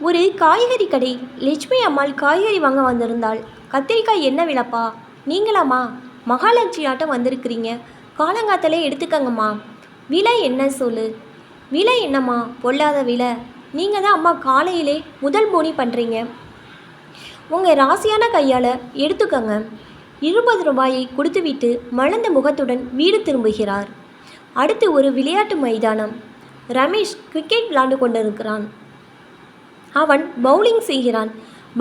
ஒரு காய்கறி கடை. லட்சுமி அம்மாள் காய்கறி வாங்க வந்திருந்தாள். கத்திரிக்காய் என்ன விலைப்பா? நீங்களாம்மா? மகாலட்சுமி ஆட்டம் வந்திருக்கிறீங்க, காலங்காத்தாலே எடுத்துக்கங்கம்மா. விலை என்ன சொல்லு? விலை என்னம்மா? பொல்லாத விலை. நீங்கள் தான் அம்மா காலையிலே முதல் போனி பண்ணுறீங்க. உங்கள் ராசியான கையால் எடுத்துக்கங்க. 20 ரூபாயை கொடுத்துவிட்டு மலர்ந்த முகத்துடன் வீடு திரும்புகிறார். அடுத்து ஒரு விளையாட்டு மைதானம். ரமேஷ் கிரிக்கெட் விளையாண்டு கொண்டிருக்கிறான். அவன் பவுலிங் செய்கிறான்.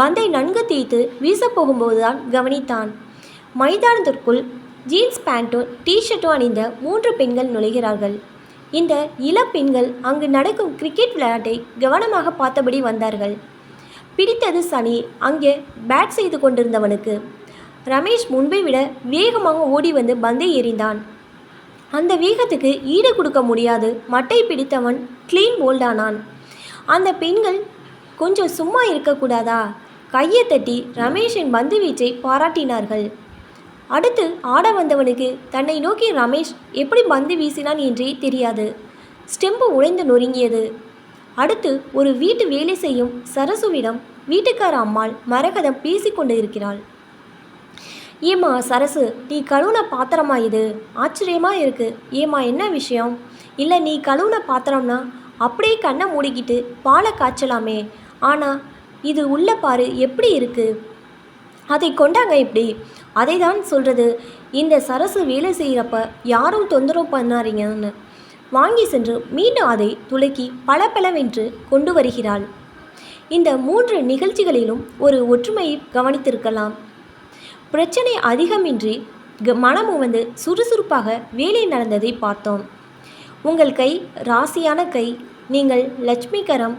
பந்தை நன்கு தேய்த்து வீசப்போகும்போதுதான் கவனித்தான். மைதானத்திற்குள் ஜீன்ஸ் பேண்ட்டும் டிஷர்ட்டும் அணிந்த 3 பெண்கள் நுழைகிறார்கள். இந்த இளப்பெண்கள் அங்கு நடக்கும் கிரிக்கெட் விளையாட்டை கவனமாக பார்த்தபடி வந்தார்கள். பிடித்தது சனி அங்கே பேட் செய்து கொண்டிருந்தவனுக்கு. ரமேஷ் முன்பை விட வேகமாக ஓடி வந்து பந்தை எறிந்தான். அந்த வேகத்துக்கு ஈடு கொடுக்க முடியாது மட்டை பிடித்தவன் கிளீன் போல்டானான். அந்த பெண்கள் கொஞ்சம் சும்மா இருக்கக்கூடாதா? கையை தட்டி ரமேஷின் பந்து வீச்சை பாராட்டினார்கள். அடுத்து ஆட வந்தவனுக்கு தன்னை நோக்கி ரமேஷ் எப்படி பந்து வீசினான் என்றே தெரியாது. ஸ்டெம்பு உடைந்து நொறுங்கியது. அடுத்து ஒரு வீட்டு வேலை செய்யும் சரசுவிடம் வீட்டுக்கார அம்மாள் மரகதம் பேசிக்கொண்டு இருக்கிறாள். ஏம்மா சரசு, நீ கழுவுன பாத்திரமா இது? ஆச்சரியமாக இருக்கு. ஏம்மா என்ன விஷயம்? இல்லை, நீ கழுவுன பாத்திரம்னா அப்படியே கண்ணை மூடிக்கிட்டு பாலை காய்ச்சலாமே. ஆனால் இது உள்ள பாரு எப்படி இருக்கு. அதை கொண்டாங்க இப்படி. அதை தான் சொல்கிறது. இந்த சரசு வேலை செய்கிறப்ப யாரும் தொந்தரவு பண்ணாதீங்கன்னு வாங்கி சென்று மீண்டும் அதை துலக்கி பளபளவென்று கொண்டு வருகிறாள். இந்த 3 நிகழ்ச்சிகளிலும் ஒரு ஒற்றுமையை கவனித்திருக்கலாம். பிரச்சனை அதிகமின்றி மனமும் வந்து சுறுசுறுப்பாக வேலை நடந்ததை பார்த்தோம். உங்கள் கை ராசியான கை. நீங்கள் லட்சுமிகரம்.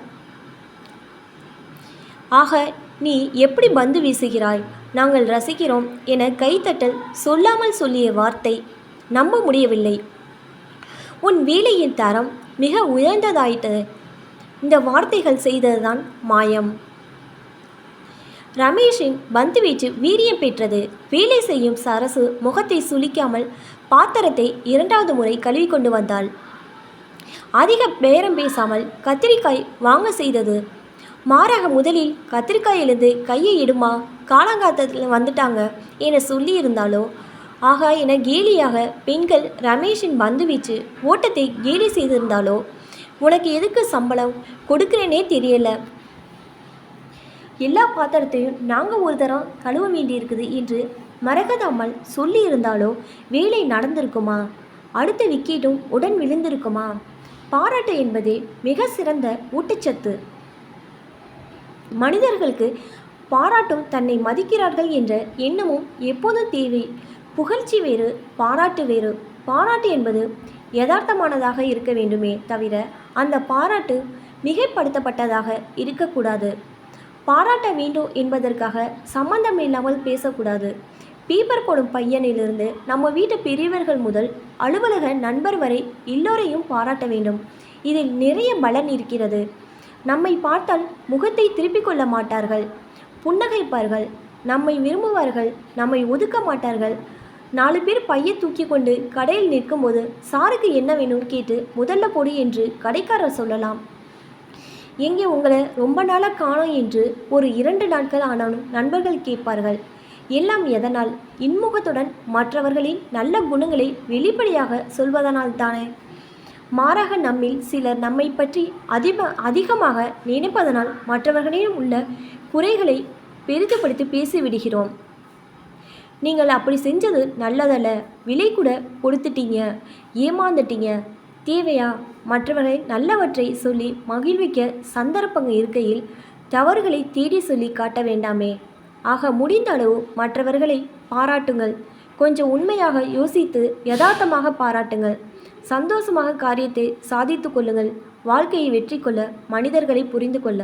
ஆக நீ எப்படி பந்து வீசுகிறாய், நாங்கள் ரசிக்கிறோம் என கைத்தட்டல் சொல்லாமல் சொல்லிய வார்த்தை நம்ப முடியவில்லை. உன் வேலையின் தரம் மிக உயர்ந்ததாயிட்டு. இந்த வார்த்தைகள் செய்ததுதான் மாயம். ரமேஷின் பந்து வீச்சு வீரியம் பெற்றது. வேலை செய்யும் சரசு முகத்தை சுளிக்காமல் பாத்திரத்தை 2வது முறை கழுவி கொண்டு வந்தாள். அதிக பேரம் பேசாமல் கத்திரிக்காய் வாங்க செய்தது. மாறாக முதலில் கத்திரிக்காயிலிருந்து கையை இடுமா, காலங்காத்தத்தில் வந்துட்டாங்க என சொல்லியிருந்தாலோ ஆகா என கேலியாக பெண்கள் ரமேஷின் பந்து வீச்சு ஓட்டத்தை கேலி செய்திருந்தாலோ, உனக்கு எதுக்கு சம்பளம் கொடுக்குறேனே தெரியல, எல்லா பாத்திரத்தையும் நாங்கள் ஒரு தரம் கழுவ வேண்டியிருக்குது என்று மரகதாம்மாள் சொல்லியிருந்தாலோ வேலை நடந்திருக்குமா? அடுத்த விக்கெட்டும் உடன் விழுந்திருக்குமா? பாராட்டு என்பதே மிக சிறந்த ஊட்டச்சத்து. மனிதர்களுக்கு பாராட்டும் தன்னை மதிக்கிறார்கள் என்ற எண்ணமும் எப்போதும் தேவை. புகழ்ச்சி வேறு, பாராட்டு வேறு. பாராட்டு என்பது யதார்த்தமானதாக இருக்க வேண்டுமே தவிர அந்த பாராட்டு மிகைப்படுத்தப்பட்டதாக இருக்கக்கூடாது. பாராட்ட வேண்டும் என்பதற்காக சம்பந்தம் இல்லாமல் பேசக்கூடாது. பேப்பர் போடும் பையனிலிருந்து நம்ம வீட்டு பெரியவர்கள் முதல் அலுவலக நண்பர் வரை எல்லோரையும் பாராட்ட வேண்டும். இதில் நிறைய பலன் இருக்கிறது. நம்மை பார்த்தால் முகத்தை திருப்பிக் கொள்ள மாட்டார்கள், புன்னகைப்பார்கள். நம்மை விரும்புவார்கள், நம்மை ஒதுக்க மாட்டார்கள். 4 பேர் பையை தூக்கி கொண்டு கடையில் நிற்கும்போது சாருக்கு என்ன வேணும்னு கேட்டு முதல்ல போடு என்று கடைக்காரர் சொல்லலாம். எங்கே உங்களை ரொம்ப நாளாக காணோம் என்று ஒரு 2 நாட்கள் ஆனாலும் நண்பர்கள் கேட்பார்கள். எல்லாம் எதனால்? இன்முகத்துடன் மற்றவர்களின் நல்ல குணங்களை வெளிப்படையாக சொல்வதனால் தானே. மாறாக நம்மில் சிலர் நம்மை பற்றி அதிகமாக நினைப்பதனால் மற்றவர்களிடம் உள்ள குறைகளை பெரிதுபடுத்தி பேசிவிடுகிறோம். நீங்கள் அப்படி செஞ்சது நல்லதல்ல, விலை கூட கொடுத்துட்டீங்க, ஏமாந்துட்டீங்க. தேவையா? மற்றவர்களை நல்லவற்றை சொல்லி மகிழ்விக்க சந்தர்ப்பங்கள் இருக்கையில் தவறுகளை தேடி சொல்லி காட்ட வேண்டாமே. ஆக முடிந்த அளவு மற்றவர்களை பாராட்டுங்கள். கொஞ்சம் உண்மையாக யோசித்து யதார்த்தமாக பாராட்டுங்கள். சந்தோஷமாக காரியத்தை சாதித்து கொள்ளுங்கள். வாழ்க்கையை வெற்றி கொள்ள, மனிதர்களை புரிந்து கொள்ள.